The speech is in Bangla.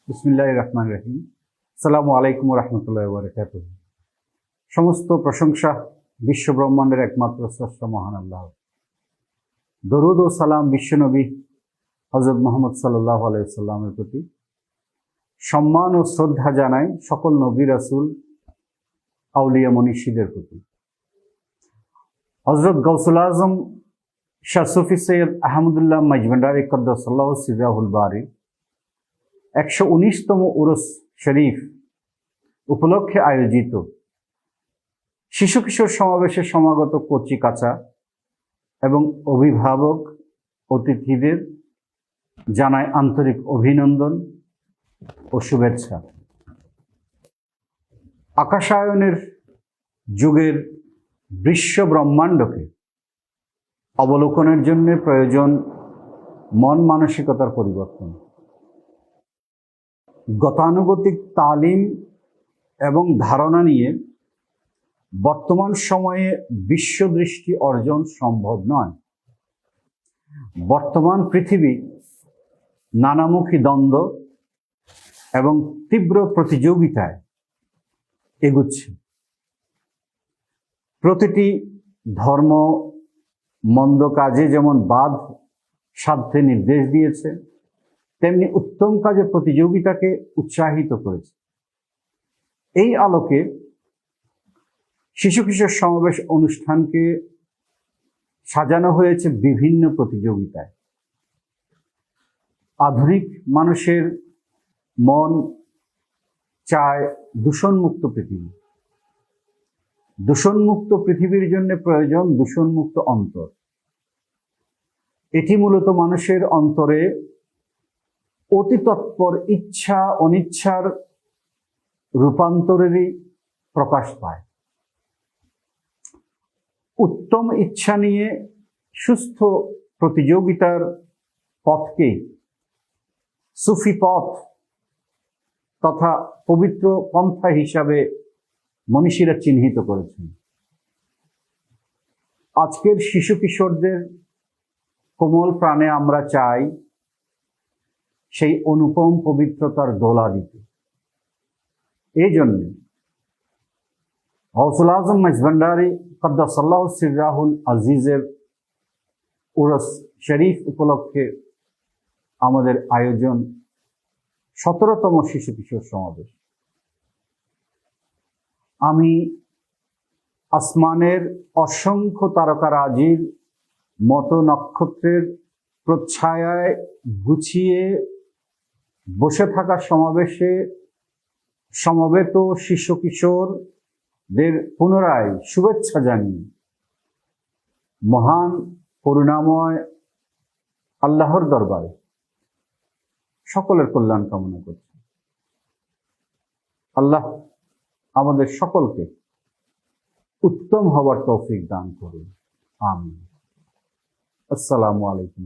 বিসমিল্লাহির রহমানির রহিম। আসসালামু আলাইকুম ওয়া রাহমাতুল্লাহি ওয়া বারাকাতুহু। সমস্ত প্রশংসা বিশ্ব ব্রহ্মাণ্ডের একমাত্র স্রষ্টা মহান আল্লাহ। দরুদ ও সালাম বিশ্বনবী হযরত মুহাম্মদ সাল্লাল্লাহু আলাইহি ওয়াসাল্লামের প্রতি। সম্মান ও শ্রদ্ধা জানাই সকল নবী রাসূল আউলিয়া মনীষীদের প্রতি। হযরত গাউসুল আজম শাহ সুফি সৈয়দ আহমদুল্লাহ মাইজভান্ডারী কদ্দাসাল্লাহু সিররাহুল বারী 119তম উরুস শরীফ উপলক্ষে আয়োজিত শিশু কিশোর সমাবেশে সমাগত কচি কাঁচা এবং অভিভাবক অতিথিদের জানায় আন্তরিক অভিনন্দন ও শুভেচ্ছা। আকাশায়নের যুগের বিশ্ব ব্রহ্মাণ্ডকে অবলোকনের জন্য প্রয়োজন মন মানসিকতার পরিবর্তন। গতানুগতিক তালিম এবং ধারণা নিয়ে বর্তমান সময়ে বিশ্বদৃষ্টি অর্জন সম্ভব নয়। বর্তমান পৃথিবী নানামুখী দ্বন্দ্ব এবং তীব্র প্রতিযোগিতায় এগুচ্ছে। প্রতিটি ধর্ম মন্দ কাজে যেমন বাধ সাধ্যে নির্দেশ দিয়েছে, তেমনি উত্তম কাজে প্রতিযোগিতাকে উৎসাহিত করেছে। এই আলোকে শিশু কিশোর সমাবেশ অনুষ্ঠানকে সাজানো হয়েছে বিভিন্ন প্রতিযোগিতায়। আধুনিক মানুষের মন চায় দূষণমুক্ত পৃথিবী। দূষণমুক্ত পৃথিবীর জন্য প্রয়োজন দূষণমুক্ত অন্তর। এটি মূলত মানুষের অন্তরে অতি তৎপর ইচ্ছা অনিচ্ছার রূপান্তরেরই প্রকাশ পায়। উত্তম ইচ্ছা নিয়ে সুস্থ প্রতিযোগিতার পথকেই সুফি পথ তথা পবিত্র পন্থা হিসাবে মনীষীরা চিহ্নিত করেছেন। আজকের শিশু কিশোরদের কোমল প্রাণে আমরা চাই সেই অনুপম পবিত্রতার দোলা দিতে। এই জন্য গাউসুল আজম মাইজভান্ডারী কদ্দাসাল্লাহু সিররাহুল আজিজের উরস শরীফ উপলক্ষে আমাদের আয়োজন 17তম শিশু কিশোর সমাবেশ। আমি আসমানের অসংখ্য তারকারাজির মতো নক্ষত্রের প্রচ্ছায়ায় গুছিয়ে বসে থাকা সমাবেশে সমবেত শিশু কিশোরদের পুনরায় শুভেচ্ছা জানিয়ে মহান করুণাময় আল্লাহর দরবারে সকলের কল্যাণ কামনা করছি। আল্লাহ আমাদের সকলকে উত্তম হবার তৌফিক দান করুন। আমিন। আসসালামু আলাইকুম।